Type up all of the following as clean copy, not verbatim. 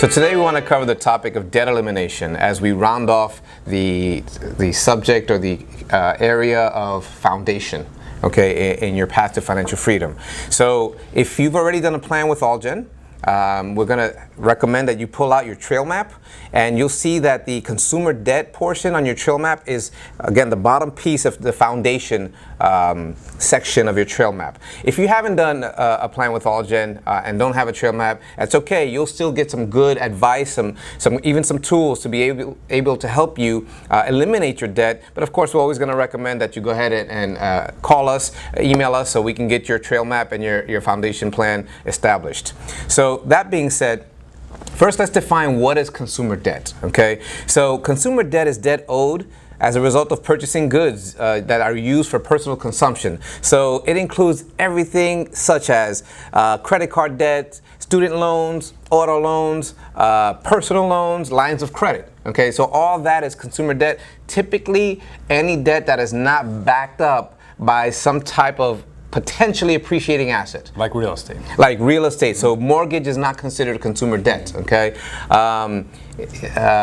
So today we want to cover the topic of debt elimination as we round off the subject or the area of foundation, okay, in your path to financial freedom. So if you've already done a plan with AllGen, we're going to recommend that you pull out your trail map, and you'll see that the consumer debt portion on your trail map is, again, the bottom piece of the foundation section of your trail map. If you haven't done a plan with AllGen and don't have a trail map, that's okay. You'll still get some good advice, even some tools to be able to help you eliminate your debt. But of course, we're always going to recommend that you go ahead and call us, email us, so we can get your trail map and your foundation plan established. So that being said, first let's define what is consumer debt, okay? So consumer debt is debt owed as a result of purchasing goods that are used for personal consumption. So it includes everything such as credit card debt, student loans, auto loans, personal loans, lines of credit. Okay, so all that is consumer debt. Typically, any debt that is not backed up by some type of potentially appreciating asset. Like real estate. Like real estate. So mortgage is not considered consumer debt, okay?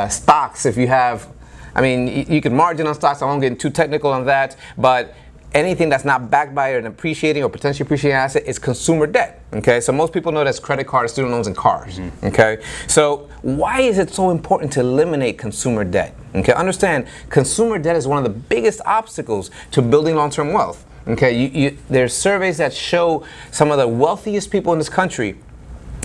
Stocks, if you have, I mean, you can margin on stocks. I won't get too technical on that, but anything that's not backed by an appreciating or potentially appreciating asset is consumer debt, okay? So most people know that's credit cards, student loans, and cars, okay? So why is it so important to eliminate consumer debt? Okay, understand, consumer debt is one of the biggest obstacles to building long-term wealth. Okay, there's surveys that show some of the wealthiest people in this country,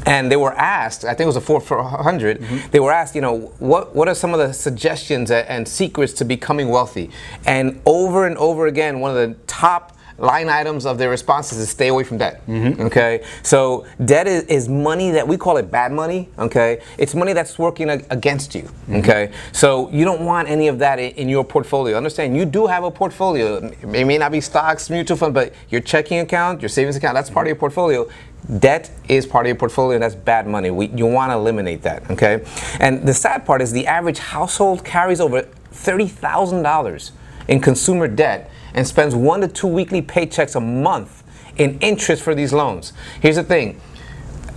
and they were asked, I think it was a 4 for 100, they were asked, you know, what are some of the suggestions and secrets to becoming wealthy? And over again, one of the top line items of their responses is stay away from debt. Okay, so debt is money that we call it bad money. Okay, it's money that's working against you. Okay, so you don't want any of that in your portfolio. Understand, you do have a portfolio. It may not be stocks, mutual fund, but your checking account, your savings account, that's part of your portfolio. Debt is part of your portfolio, and that's bad money. You want to eliminate that. Okay, and the sad part is the average household carries over $30,000 in consumer debt and spends 1 to 2 weekly paychecks a month in interest for these loans. Here's the thing,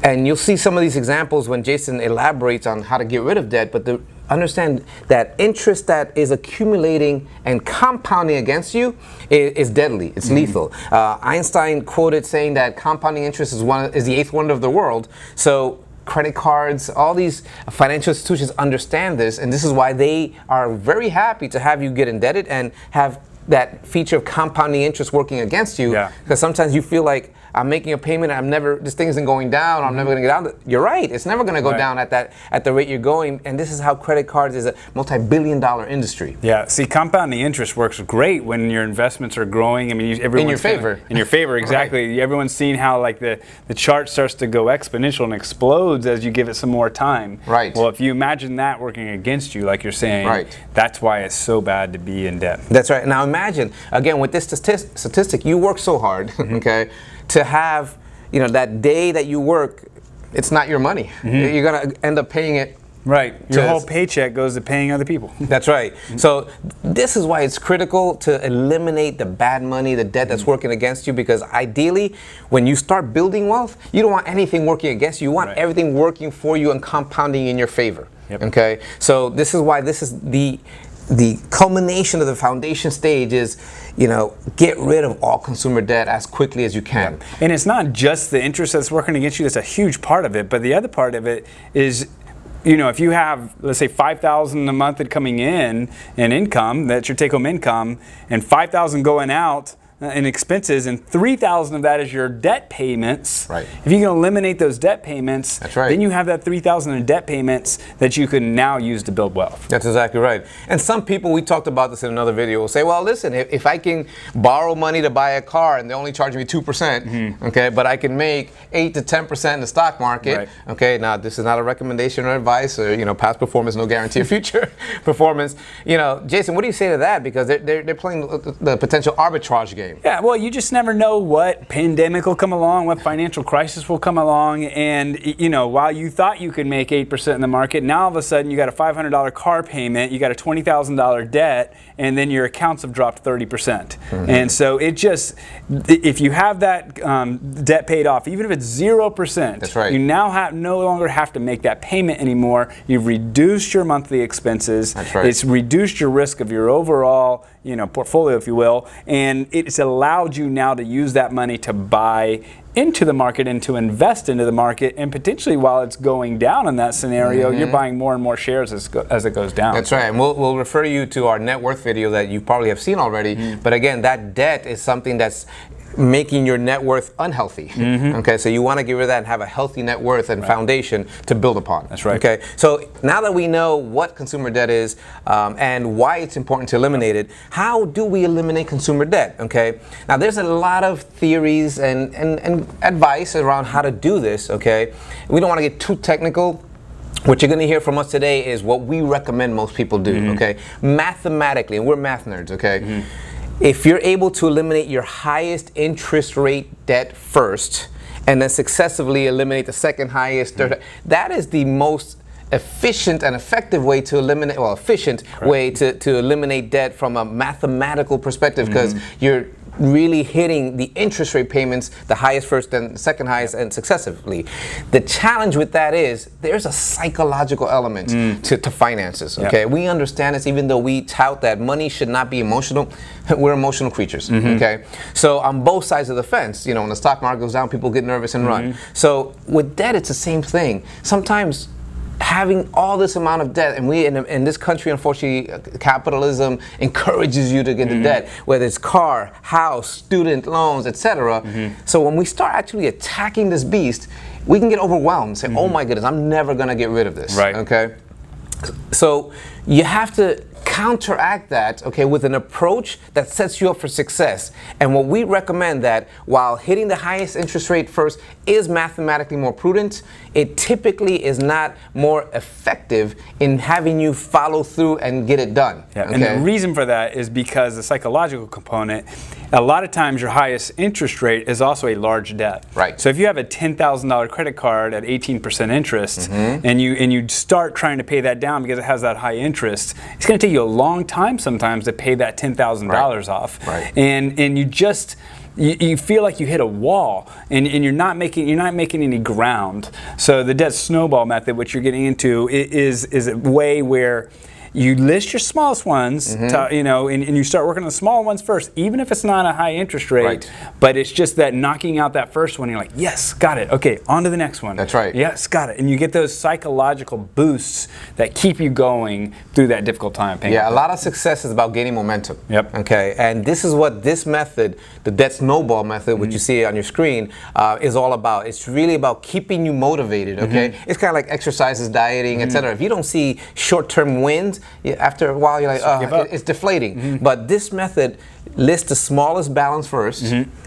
and you'll see some of these examples when Jason elaborates on how to get rid of debt, but understand that interest that is accumulating and compounding against you is deadly. It's lethal. Einstein quoted saying that compounding interest is the eighth wonder of the world. So credit cards, all these financial institutions understand this, and this is why they are very happy to have you get indebted and have that feature of compounding interest working against you. Because sometimes you feel like I'm making a payment and this thing isn't going down, I'm never going to get out. You're right, it's never going to go down at the rate you're going, and this is how credit cards is a multi-billion-dollar industry. Yeah, see, compounding interest works great when your investments are growing. I mean, everyone's in your favor. In your favor, exactly. Right. Everyone's seen how like the chart starts to go exponential and explodes as you give it some more time. Right. Well, if you imagine that working against you, like you're saying, that's why it's so bad to be in debt. That's right. Now imagine, again, with this statistic, you work so hard, okay, to have, you know, that day that you work, it's not your money. You're going to end up paying it. Right. Your whole paycheck goes to paying other people. That's right. So this is why it's critical to eliminate the bad money, the debt that's working against you, because ideally, when you start building wealth, you don't want anything working against you. You want everything working for you and compounding in your favor. Okay? So this is why this is the culmination of the foundation stage is, you know, get rid of all consumer debt as quickly as you can. And it's not just the interest that's working against you, that's a huge part of it, but the other part of it is, you know, if you have, let's say, $5,000 a month coming in income, that's your take-home income, and $5,000 going out in expenses, and $3,000 of that is your debt payments. Right. If you can eliminate those debt payments, then you have that $3,000 in debt payments that you can now use to build wealth. That's exactly right. And some people, we talked about this in another video, will say, well, listen, if I can borrow money to buy a car and they only charge me 2%, okay, but I can make 8 to 10% in the stock market, okay, now this is not a recommendation or advice, or, you know, past performance, no guarantee of future performance. You know, Jason, what do you say to that? Because they're playing the potential arbitrage game. same. Yeah, well, you just never know what pandemic will come along, what financial crisis will come along, and while you thought you could make 8% in the market, now all of a sudden you got a $500 car payment, you got a $20,000 debt, and then your accounts have dropped 30%. And so if you have that debt paid off, even if it's 0%, that's right. You now no longer have to make that payment anymore. You've reduced your monthly expenses. That's right. It's reduced your risk of your overall portfolio, if you will, and it's allowed you now to use that money to buy into the market and to invest into the market, and potentially while it's going down in that scenario, you're buying more and more shares as it goes down. That's right, and we'll refer you to our net worth video that you probably have seen already, but again, that debt is something that's making your net worth unhealthy. Okay, so you want to get rid of that and have a healthy net worth and foundation to build upon. That's right. Okay, so now that we know what consumer debt is and why it's important to eliminate it, how do we eliminate consumer debt? Okay, now there's a lot of theories and advice around how to do this. Okay, we don't want to get too technical. What you're going to hear from us today is what we recommend most people do. Okay, mathematically, and we're math nerds. Okay. If you're able to eliminate your highest interest rate debt first, and then successively eliminate the second highest, that is the most efficient and effective way to eliminate, way to eliminate debt from a mathematical perspective, because you're really hitting the interest rate payments, the highest first, then second highest, and successively. The challenge with that is there's a psychological element to finances. Okay, we understand this, even though we tout that money should not be emotional. We're emotional creatures. Okay, so on both sides of the fence, when the stock market goes down, people get nervous and run. So with debt, it's the same thing. Sometimes having all this amount of debt, and we in this country, unfortunately, capitalism encourages you to get into debt, whether it's car, house, student loans, etc. So when we start actually attacking this beast, we can get overwhelmed, say, oh my goodness, I'm never going to get rid of this. Right. Okay, so you have to counteract that, okay, with an approach that sets you up for success. And what we recommend, that while hitting the highest interest rate first is mathematically more prudent, it typically is not more effective in having you follow through and get it done. Yeah, okay? And the reason for that is because the psychological component, a lot of times your highest interest rate is also a large debt. Right. So if you have a $10,000 credit card at 18% interest, and you start trying to pay that down because it has that high interest, it's going to take you a long time sometimes to pay that $10,000 off. Right. And you just you feel like you hit a wall, and you're not making any ground. So the debt snowball method, which you're getting into, is a way where you list your smallest ones, and you start working on the small ones first, even if it's not a high interest rate. Right. But it's just that knocking out that first one, you're like, yes, got it. Okay, on to the next one. That's right. Yes, got it. And you get those psychological boosts that keep you going through that difficult time. Yeah, a lot of success is about gaining momentum. Yep. Okay, and this is what this method, the debt snowball method, which you see on your screen, is all about. It's really about keeping you motivated. Okay, it's kind of like exercises, dieting, etc. If you don't see short-term wins, after a while you're like, it's deflating. But this method lists the smallest balance first,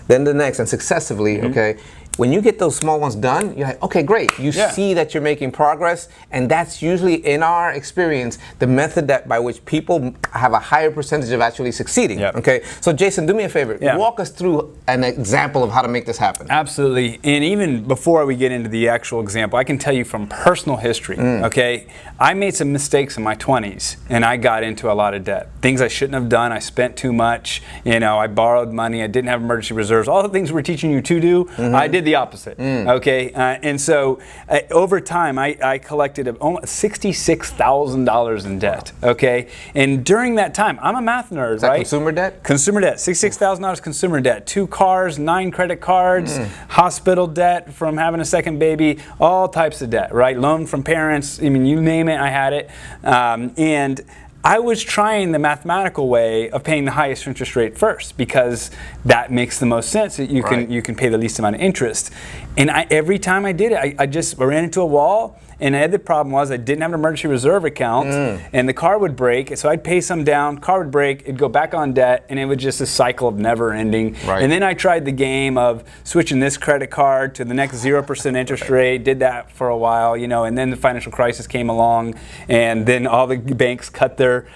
then the next, and successively. Okay. When you get those small ones done, you're like, okay, great. You see that you're making progress, and that's usually, in our experience, the method by which people have a higher percentage of actually succeeding. Yep. Okay, so Jason, do me a favor. Yeah. Walk us through an example of how to make this happen. Absolutely. And even before we get into the actual example, I can tell you from personal history, okay? I made some mistakes in my 20s, and I got into a lot of debt. Things I shouldn't have done. I spent too much. I borrowed money. I didn't have emergency reserves. All the things we're teaching you to do, I did the opposite. Okay, and so over time, I collected almost $66,000 in debt. Okay, and during that time, I'm a math nerd, Is that right? consumer debt? Consumer debt, $66,000 consumer debt, 2 cars, 9 credit cards, hospital debt from having a second baby, all types of debt, right? Loan from parents. I mean, you name it, I had it, and I was trying the mathematical way of paying the highest interest rate first, because that makes the most sense. You can pay the least amount of interest. And every time I did it, I just ran into a wall, And the other problem was I didn't have an emergency reserve account, and the car would break. So I'd pay some down, car would break, it'd go back on debt, and it was just a cycle of never ending. Right. And then I tried the game of switching this credit card to the next 0% interest rate, did that for a while, and then the financial crisis came along, and then all the banks cut their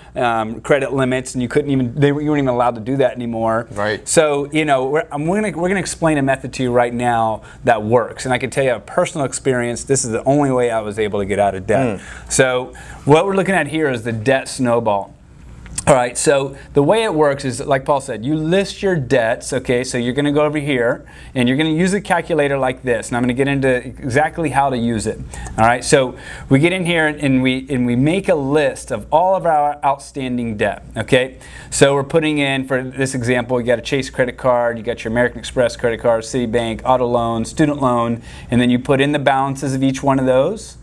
credit limits, and you weren't even allowed to do that anymore. Right. So, we're gonna explain a method to you right now that works, and I can tell you a personal experience. This is the only way I was able to get out of debt. So, what we're looking at here is the debt snowball. All right, so the way it works is, like Paul said, you list your debts, okay? So you're gonna go over here, and you're gonna use a calculator like this, and I'm gonna get into exactly how to use it. All right, so we get in here, and we make a list of all of our outstanding debt, okay? So we're putting in, for this example, you got a Chase credit card, you got your American Express credit card, Citibank, auto loan, student loan, and then you put in the balances of each one of those,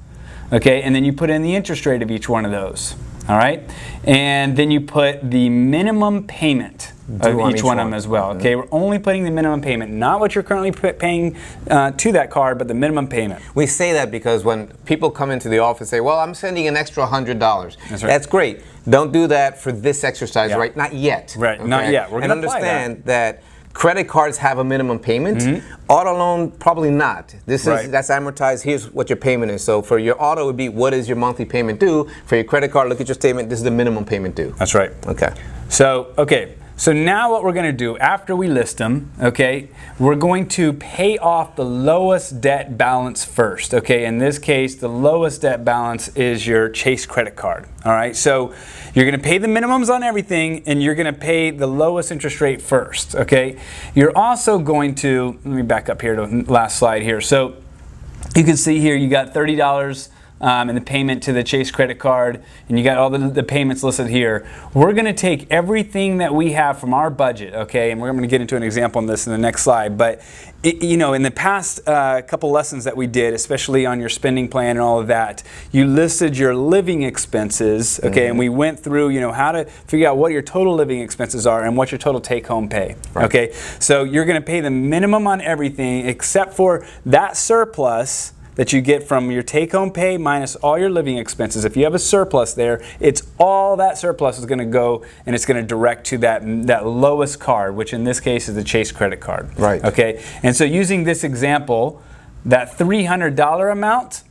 okay? And then you put in the interest rate of each one of those. All right, and then you put the minimum payment of each one of them as well. Okay, we're only putting the minimum payment, not what you're currently paying to that card, but the minimum payment. We say that because when people come into the office and say, well, I'm sending an extra $100. That's right. That's great. Don't do that for this exercise, Yeah. right? Not yet. Right, okay? not yet. We're and gonna apply understand that credit cards have a minimum payment. Auto loan, probably not. That's amortized. Here's what your payment is. So for your auto, it would be, what is your monthly payment due? For your credit card, look at your statement. This is the minimum payment due. That's right. Okay. So now what we're going to do after we list them, okay, we're going to pay off the lowest debt balance first, okay? In this case, the lowest debt balance is your Chase credit card, all right? So you're going to pay the minimums on everything, and you're going to pay the lowest interest rate first, okay? You're also going to, let me back up here to the last slide here. So you can see here you got $30 in the payment to the Chase credit card, and you got all the payments listed here. We're going to take everything that we have from our budget, okay, and we're going to get into an example on this in the next slide, but in the past couple lessons that we did, especially on your spending plan and all of that, you listed your living expenses, okay, and we went through, how to figure out what your total living expenses are and what your total take-home pay, okay? So you're going to pay the minimum on everything except for that surplus that you get from your take-home pay minus all your living expenses. If you have a surplus there, it's all that surplus is going to go, and it's going to direct to that lowest card, which in this case is the Chase credit card. Right. Okay. And so using this example, that $300 amount,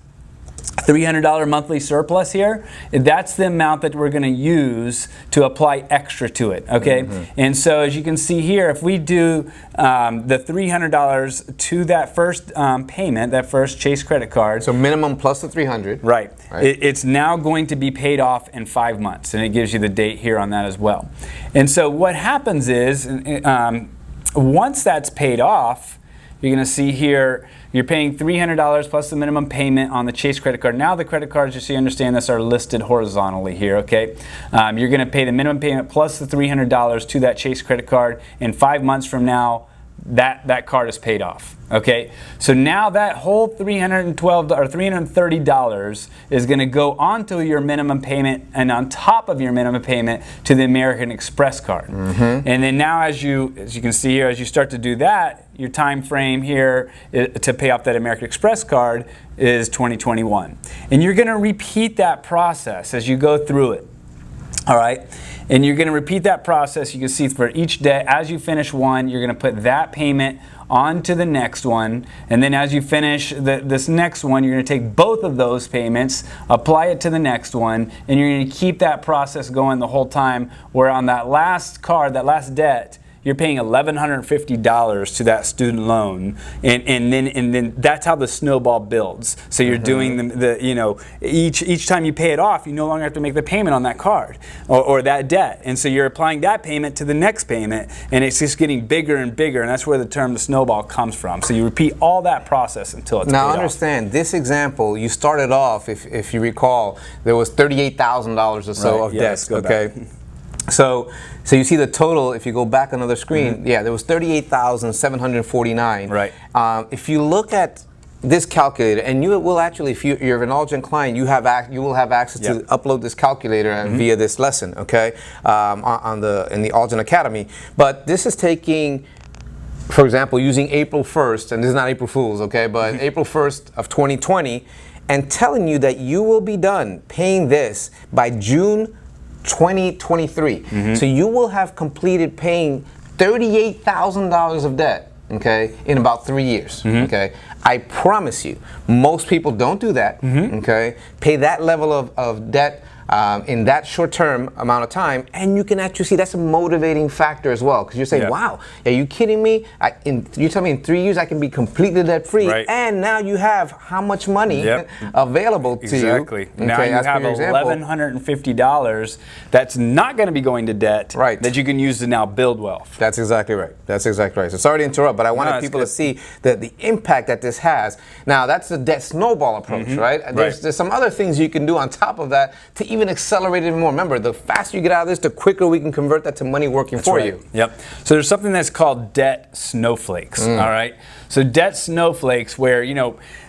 $300 monthly surplus here, that's the amount that we're going to use to apply extra to it, okay? And so as you can see here, if we do the $300 to that first payment, that first Chase credit card. So minimum plus the 300. Right. It's now going to be paid off in 5 months, and it gives you the date here on that as well. And so what happens is, once that's paid off, you're going to see here, you're paying $300 plus the minimum payment on the Chase credit card. Now the credit cards, just so you understand this, are listed horizontally here, okay? You're going to pay the minimum payment plus the $300 to that Chase credit card, and 5 months from now, that card is paid off, okay? So now that whole $312 or $330 is going to go onto your minimum payment and on top of your minimum payment to the American Express card. And then now as you can see here, as you start to do that, your time frame here to pay off that American Express card is 2021. And you're going to repeat that process as you go through it. All right, and you're going to repeat that process. You can see for each debt, as you finish one, you're going to put that payment onto the next one, and then as you finish this next one, you're going to take both of those payments, apply it to the next one, and you're going to keep that process going the whole time, where on that last card, that last debt, you're paying $1,150 to that student loan, and then that's how the snowball builds. So you're doing each time you pay it off, you no longer have to make the payment on that card or that debt, and so you're applying that payment to the next payment, and it's just getting bigger and bigger, and that's where the term the snowball comes from. So you repeat all that process until it's now paid understand off. This example, you started off, if you recall, there was $38,000 or so of debt. Okay. Back. So you see the total, if you go back another screen, there was $38,749. Right. If you look at this calculator, and you will actually, if you're an AllGen client, you will have access to upload this calculator via this lesson, okay, in the AllGen Academy. But this is taking, for example, using April 1st, and this is not April Fool's, okay, but April 1st of 2020, and telling you that you will be done paying this by June 2023. So you will have completed paying $38,000 of debt, okay, in about 3 years, okay? I promise you, most people don't do that, okay? Pay that level of debt in that short-term amount of time, and you can actually see that's a motivating factor as well, because you're saying, wow, are you kidding me? You tell me in 3 years I can be completely debt-free, and now you have how much money available to you. Exactly. Now you have $1,150 that's not going to be going to debt that you can use to now build wealth. That's exactly right. That's exactly right. So sorry to interrupt, but I wanted people to see the impact that this has. Now, that's the debt snowball approach, right? There's some other things you can do on top of that to even accelerate it even more. Remember, the faster you get out of this, the quicker we can convert that to money working for you. Yep. So there's something that's called debt snowflakes. All right. So debt snowflakes, where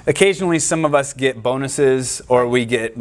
occasionally some of us get bonuses, or we get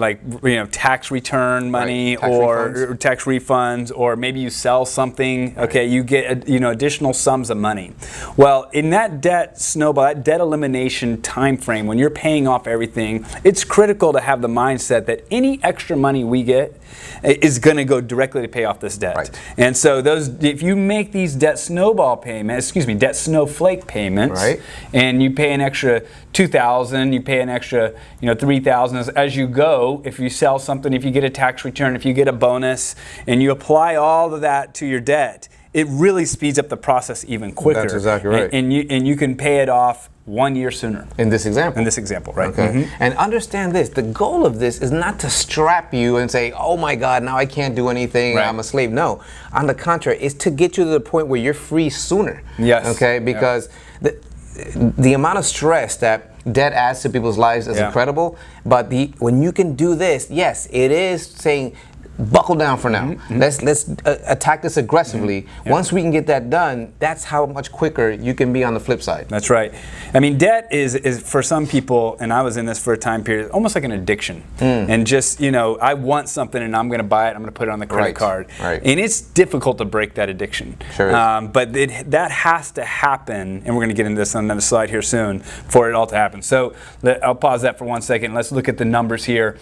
tax return money, or tax refunds, or maybe you sell something. Okay, you get additional sums of money. Well, in that debt snowball, that debt elimination time frame, when you're paying off everything, it's critical to have the mindset that any extra money we get is going to go directly to pay off this debt. And so if you make these debt snowball payments, debt snowflake payments, and you pay an extra $2,000, you pay an extra $3,000 as you go. If you sell something, if you get a tax return, if you get a bonus, and you apply all of that to your debt, it really speeds up the process even quicker. That's exactly right. And you can pay it off 1 year sooner. In this example. In this example, right. Okay. And understand this, the goal of this is not to strap you and say, oh my God, now I can't do anything, I'm a slave. No, on the contrary, it's to get you to the point where you're free sooner. Yes. Okay, because the amount of stress that debt adds to people's lives is incredible, but when you can do this, yes, it is saying, buckle down for now. Let's attack this aggressively. Once we can get that done, that's how much quicker you can be on the flip side. That's right. I mean, debt is for some people, and I was in this for a time period, almost like an addiction. And just, I want something and I'm going to buy it, I'm going to put it on the credit card. And it's difficult to break that addiction. Sure is. But that has to happen, and we're going to get into this on another slide here soon, for it all to happen. So I'll pause that for 1 second. Let's look at the numbers here.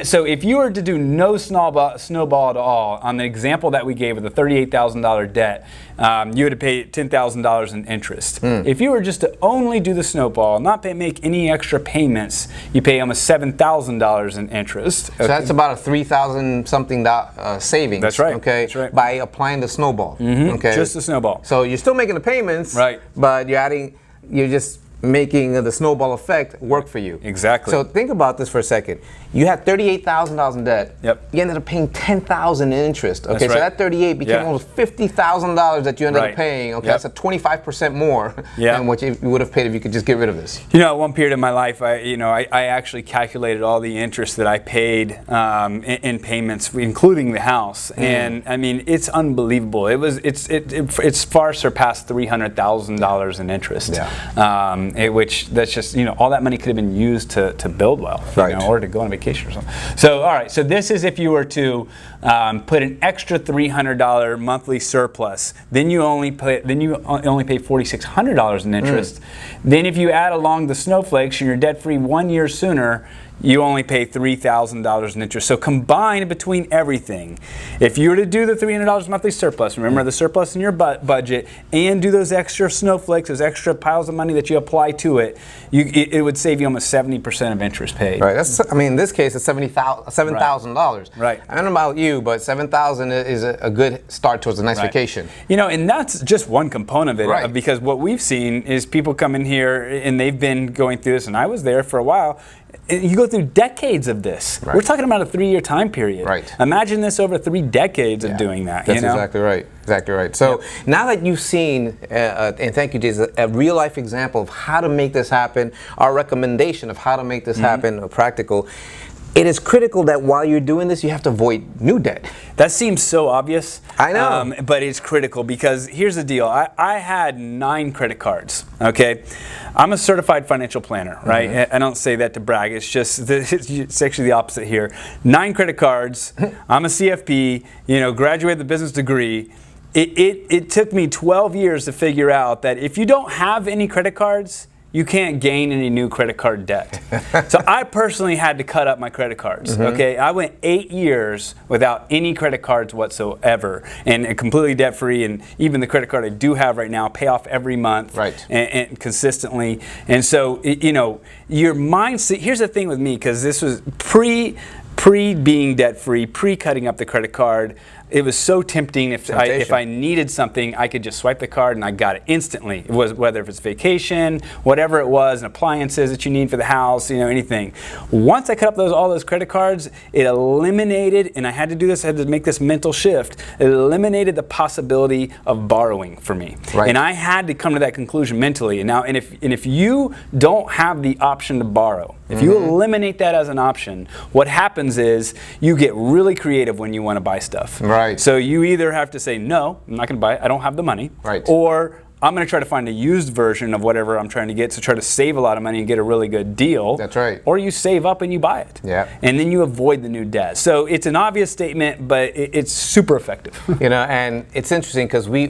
So if you were to do no snowball at all, on the example that we gave of the $38,000 debt, you would have paid $10,000 in interest. If you were just to only do the snowball, not make any extra payments, you pay almost $7,000 in interest. So that's about a $3,000 something savings. That's right. Okay. That's right. By applying the snowball. Okay. Just the snowball. So you're still making the payments. But you're just making the snowball effect work for you. Exactly. So think about this for a second. You had $38,000 in debt. You ended up paying $10,000 in interest. Okay, so that 38 became almost $50,000 that you ended up paying. Okay, that's a 25% more than what you would have paid if you could just get rid of this. At one period in my life, I actually calculated all the interest that I paid in payments, including the house, and I mean, it's unbelievable. It's far surpassed $300,000 in interest. Which that's just all that money could have been used to build wealth, or to go on vacation or something. So all right, so this is if you were to put an extra $300 monthly surplus, then you only pay $4,600 in interest. Then if you add along the snowflakes and you're debt free 1 year sooner, you only pay $3,000 in interest. So combined between everything, if you were to do the $300 monthly surplus, remember the surplus in your budget, and do those extra snowflakes, those extra piles of money that you apply to it, it would save you almost 70% of interest paid. Right. In this case, it's $7,000. Right. I don't know about you, but $7,000 is a good start towards a nice vacation. And that's just one component of it, because what we've seen is people come in here and they've been going through this, and I was there for a while. You go through decades of this. We're talking about a 3-year time period. Imagine this over 3 decades of doing that. That's exactly right. Exactly right. So now that you've seen, and thank you, Jason, a real life example of how to make this happen, our recommendation of how to make this happen practical, it is critical that while you're doing this, you have to avoid new debt. That seems so obvious. I know. But it's critical because here's the deal. I had 9 credit cards, okay? I'm a certified financial planner, right? I don't say that to brag. It's just, it's actually the opposite here. 9 credit cards. I'm a CFP, graduated the business degree. It took me 12 years to figure out that if you don't have any credit cards, you can't gain any new credit card debt. So I personally had to cut up my credit cards. Okay, I went 8 years without any credit cards whatsoever, and completely debt free. And even the credit card I do have right now, pay off every month, and consistently. And so your mindset. Here's the thing with me, because this was pre being debt free, pre cutting up the credit card. It was so tempting. If I needed something, I could just swipe the card and I got it instantly. It was whether if it's vacation, whatever it was, and appliances that you need for the house, anything. Once I cut up all those credit cards, it eliminated, and I had to do this, I had to make this mental shift. It eliminated the possibility of borrowing for me. And I had to come to that conclusion mentally. And if you don't have the option to borrow, if you eliminate that as an option, what happens is you get really creative when you want to buy stuff. So you either have to say, no, I'm not going to buy it, I don't have the money, or I'm going to try to find a used version of whatever I'm trying to get to try to save a lot of money and get a really good deal. Or you save up and you buy it. And then you avoid the new debt. So it's an obvious statement, but it's super effective. And it's interesting because we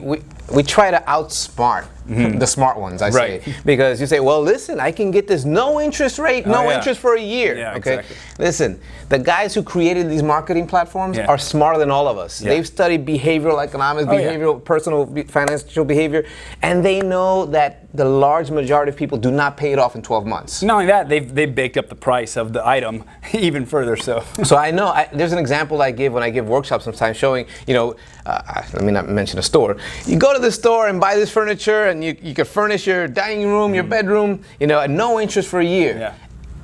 try to outsmart the smart ones, I say. Because you say, well, listen, I can get this no interest rate, no interest for a year. Exactly. Listen, the guys who created these marketing platforms are smarter than all of us. They've studied behavioral economics, personal financial behavior, and they know that the large majority of people do not pay it off in 12 months. Not only that, they've baked up the price of the item even further. So I know, there's an example I give when I give workshops sometimes showing, let me not mention a store. You go to the store and buy this furniture and you can furnish your dining room, your bedroom, at no interest for a year.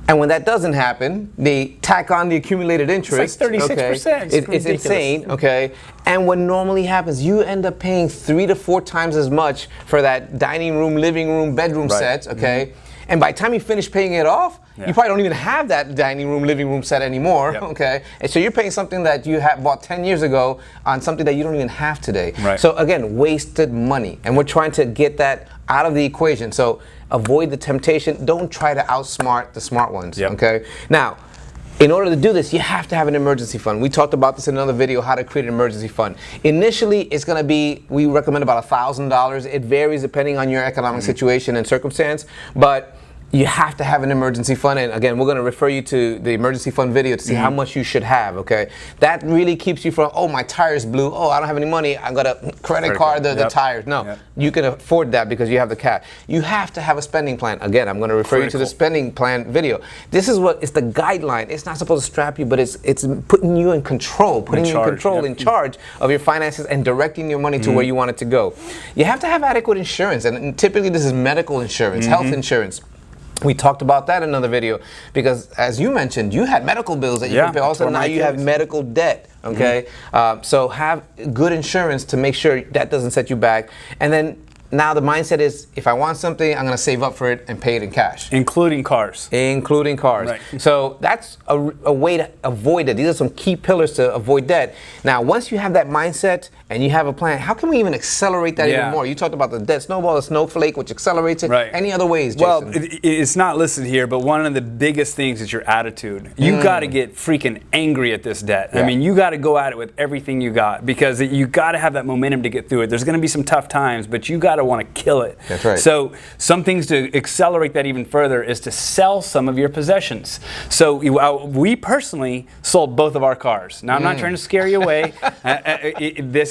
And when that doesn't happen, they tack on the accumulated interest. It's like 36%. It's insane, okay? And what normally happens, you end up paying 3 to 4 times as much for that dining room, living room, bedroom set, okay? And by the time you finish paying it off, you probably don't even have that dining room, living room set anymore, okay? And so you're paying something that you had bought 10 years ago on something that you don't even have today. So again, wasted money. And we're trying to get that out of the equation. So avoid the temptation. Don't try to outsmart the smart ones, okay? Now, in order to do this, you have to have an emergency fund. We talked about this in another video, how to create an emergency fund. Initially, it's going to be, we recommend about $1,000. It varies depending on your economic situation and circumstance, but you have to have an emergency fund. And again, we're going to refer you to the emergency fund video to see how much you should have, okay? That really keeps you from, oh, my tires blew. Oh, I don't have any money. I got a credit card the tires. No, you can afford that because you have the cash. You have to have a spending plan. Again, I'm going to refer you to the spending plan video. This is what, it's the guideline. It's not supposed to strap you, but it's putting you in control, putting you in control, in charge of your finances and directing your money to where you want it to go. You have to have adequate insurance, and typically this is medical insurance, health insurance. We talked about that in another video because, as you mentioned, you had medical bills that you can pay. Also, now you have medical debt. Okay, so have good insurance to make sure that doesn't set you back. And then now the mindset is, if I want something, I'm going to save up for it and pay it in cash. Including cars. Including cars. So that's a way to avoid it. These are some key pillars to avoid debt. Now, once you have that mindset and you have a plan, how can we even accelerate that even more? You talked about the debt snowball, the snowflake, which accelerates it. Any other ways, Jason? Well, it's not listed here, but one of the biggest things is your attitude. You got to get freaking angry at this debt. I mean, you got to go at it with everything you got because you got to have that momentum to get through it. There's going to be some tough times, but you got to want to kill it. That's right. So some things to accelerate that even further is to sell some of your possessions. So we personally sold both of our cars. Now I'm not trying to scare you away.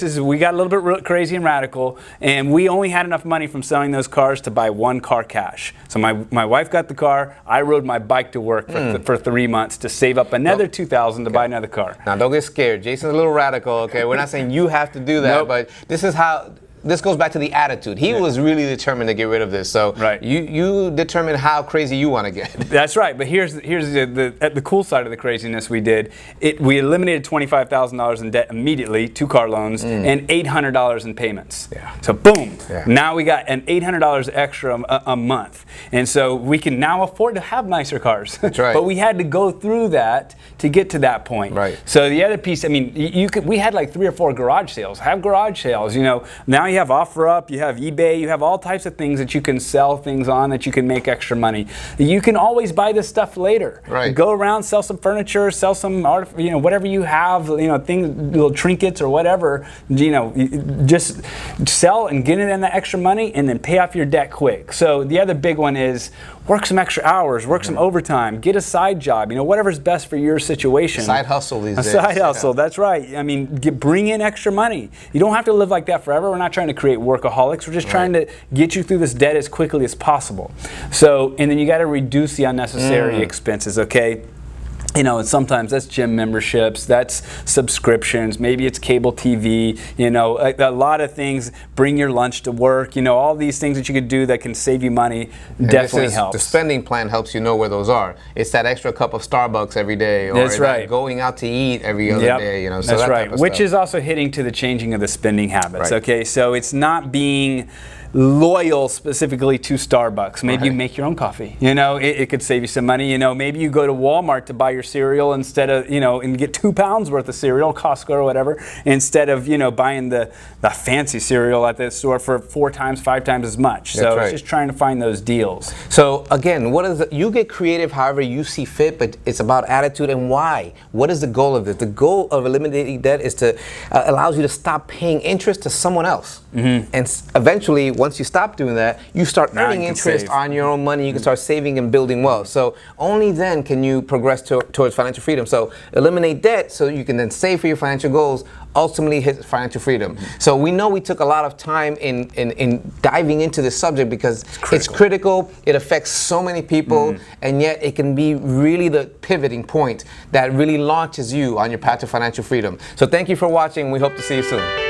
We got a little bit crazy and radical, and we only had enough money from selling those cars to buy one car cash. So my wife got the car. I rode my bike to work for 3 months to save up another $2,000 to buy another car. Now don't get scared. Jason's a little radical. Okay, we're not saying you have to do that, but this is how. This goes back to the attitude. He was really determined to get rid of this. So you determine how crazy you want to get. That's right. But here's the cool side of the craziness we did. We eliminated $25,000 in debt immediately, 2 car loans, and $800 in payments. So boom. Now we got an $800 extra a month. And so we can now afford to have nicer cars. That's right. But we had to go through that to get to that point. So the other piece, I mean, we had like 3 or 4 garage sales. Have garage sales. Now you have OfferUp, you have eBay, you have all types of things that you can sell things on that you can make extra money. You can always buy this stuff later. Right. Go around, sell some furniture, sell some art, whatever you have, things, little trinkets or whatever, just sell and get in that extra money and then pay off your debt quick. So the other big one is work some extra hours, work some overtime, get a side job, whatever's best for your situation. Side hustle these days. A side hustle, that's right. I mean, bring in extra money. You don't have to live like that forever. We're not trying to create workaholics. We're just trying to get you through this debt as quickly as possible. So, and then you got to reduce the unnecessary expenses, okay? Sometimes that's gym memberships, that's subscriptions, maybe it's cable TV, a lot of things. Bring your lunch to work, all these things that you could do that can save you money definitely helps. The spending plan helps you know where those are. It's that extra cup of Starbucks every day, or that's right. Going out to eat every other day. So that's that right. Which is also hitting to the changing of the spending habits. Right. Okay, so it's not being loyal specifically to Starbucks. Maybe you make your own coffee. It could save you some money. Maybe you go to Walmart to buy your cereal instead of, and get 2 pounds worth of cereal, Costco or whatever, instead of, buying the fancy cereal at the store for 4 times, 5 times as much. So it's just trying to find those deals. So again, you get creative however you see fit, but it's about attitude and why. What is the goal of this? The goal of eliminating debt is to allows you to stop paying interest to someone else. And eventually, once you stop doing that, you start earning interest on your own money. You can start saving and building wealth. So only then can you progress towards financial freedom. So eliminate debt so you can then save for your financial goals, ultimately hit financial freedom. So we know we took a lot of time in diving into this subject because it's critical. It affects so many people, and yet it can be really the pivoting point that really launches you on your path to financial freedom. So thank you for watching. We hope to see you soon.